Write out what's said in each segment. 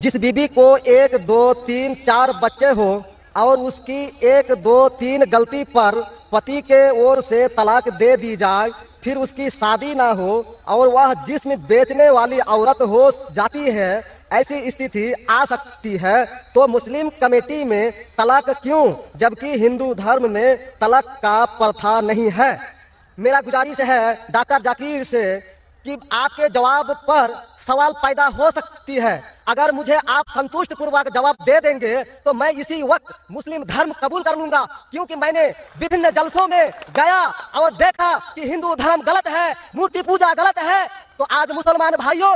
जिस बीबी को एक दो तीन चार बच्चे हो और उसकी एक दो तीन गलती पर पति के ओर से तलाक दे दी जाए, फिर उसकी शादी ना हो और वह जिस्म बेचने वाली औरत हो जाती है, ऐसी स्थिति आ सकती है तो मुस्लिम कमेटी में तलाक क्यों, जबकि हिंदू धर्म में तलाक का प्रथा नहीं है। मेरा गुजारिश है डॉक्टर जाकिर से कि आपके जवाब पर सवाल पैदा हो सकती है। अगर मुझे आप संतुष्ट पूर्वक जवाब दे देंगे तो मैं इसी वक्त मुस्लिम धर्म कबूल कर लूंगा, क्योंकि मैंने विभिन्न जलसों में गया और देखा कि हिंदू धर्म गलत है, मूर्ति पूजा गलत है। तो आज मुसलमान भाइयों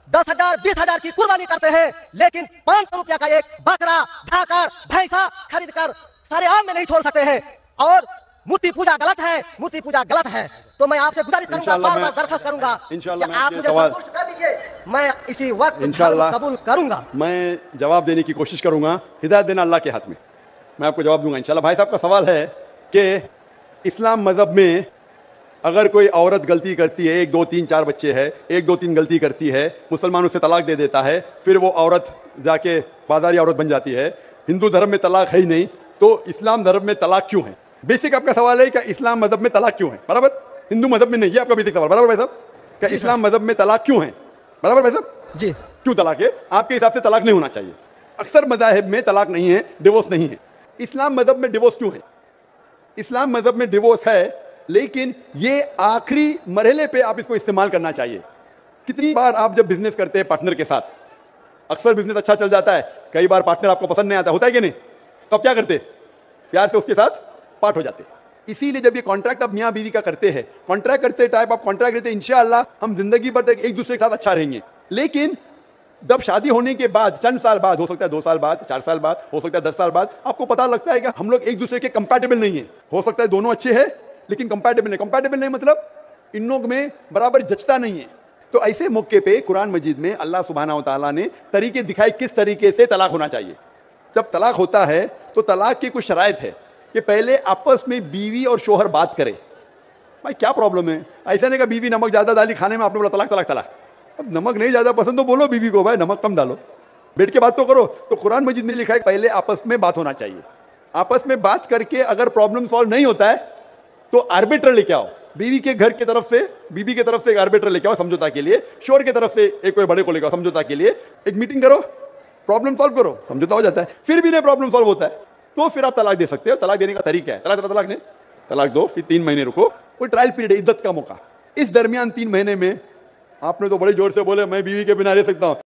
10,000 20,000 की कुर्बानी करते हैं, लेकिन 500 रुपया का एक बकरा ढाकर भैंसा खरीद कर सारे आम में नहीं छोड़ सकते हैं। और मूर्ति पूजा गलत है, मूर्ति पूजा गलत है। तो मैं आपसे गुजारिश करूंगा, बार बार दरखास्त करूंगा कि आप मुझे संतुष्ट कर दीजिए, मैं इसी वक्त कबूल करूंगा। मैं जवाब देने की कोशिश करूंगा, हिदायत देना अल्लाह के हाथ में, मैं आपको जवाब दूंगा इंशाल्लाह। भाई साहब का सवाल है कि इस्लाम मजहब में अगर कोई औरत गलती करती है, 1 2 3 4 बच्चे हैं, 1 2 3 गलती करती है, मुसलमान उसे तलाक दे देता है, फिर वो औरत जाके बाजारी औरत बन जाती है, हिंदू धर्म में तलाक है ही नहीं, तो इस्लाम धर्म में तलाक क्यों है? बेसिक आपका सवाल है कि इस्लाम मजहब में तलाक क्यों है, बराबर? हिंदू मजहब में नहीं है आपका बेसिक सवाल, बराबर भाई साहब? क्या इस्लाम मजहब में तलाक क्यों है, बराबर भाई साहब? जी, क्यों तलाक है? आपके हिसाब से तलाक नहीं होना चाहिए। अक्सर मज़ाहिब में तलाक नहीं है, डिवोर्स नहीं है। इस्लाम मजहब में डिवोर्स क्यों है? इस्लाम मजहब में डिवोर्स है, लेकिन ये आखिरी मरहले पे आप इसको इस्तेमाल करना चाहिए। कितनी बार आप जब बिजनेस करते हैं पार्टनर के साथ, अक्सर बिजनेस अच्छा चल जाता है, कई बार पार्टनर आपको पसंद नहीं आता, होता है कि नहीं? तो आप क्या करते? प्यार से उसके साथ पार्ट हो जाते। इसीलिए जब ये कॉन्ट्रैक्ट आप मियां बीवी का करते हैं, कॉन्ट्रैक्ट करते टाइप आप कॉन्ट्रैक्ट करते हैं, इंशाअल्लाह हम जिंदगी भर तक एक दूसरे के साथ अच्छा रहेंगे। लेकिन जब शादी होने के बाद चंद साल बाद, हो सकता है 2 साल बाद, 4 साल बाद, हो सकता है 10 साल बाद, आपको पता लगता है कि हम लोग एक दूसरे के कंपैटिबल नहीं है। हो सकता है दोनों अच्छे हैं लेकिन कंपैटिबल नहीं। कंपैटिबल नहीं मतलब इन लोग में बराबर जचता नहीं है। तो ऐसे मौके पे कुरान मजीद में अल्लाह सुब्हानहू व तआला ने तरीके दिखाए किस तरीके से तलाक होना चाहिए। जब तलाक होता है तो तलाक की कुछ शराइत है कि पहले आपस में बीवी और शोहर बात करें। भाई क्या प्रॉब्लम है? ऐसा नहीं कि बीवी नमक ज़्यादा डाली खाने में, आपने बोला तलाक तलाक तलाक। अब नमक नहीं ज़्यादा पसंद तो बोलो बीवी को भाई नमक कम डालो, बैठ के बात तो करो। तो कुरान मजीद में लिखा है पहले आपस में बात होना चाहिए। आपस में बात करके अगर प्रॉब्लम सॉल्व नहीं होता है तो आर्बिटर लेके आओ, बीवी के घर की तरफ से, बीवी की तरफ से एक आर्बिटर लेके आओ समझौता के लिए, शोहर की तरफ से एक कोई बड़े को लेके आओ समझौता के लिए। एक मीटिंग करो, प्रॉब्लम सॉल्व करो, समझौता हो जाता है। फिर भी नहीं प्रॉब्लम सॉल्व होता है तो फिर आप तलाक दे सकते हो। तलाक देने का तरीका है तलाक नहीं, तलाक दो, फिर 3 महीने रुको, कोई ट्रायल पीरियड है, इद्दत का मौका। इस दरमियान 3 महीने में आपने तो बड़े जोर से बोले मैं बीवी के बिना रह सकता हूं,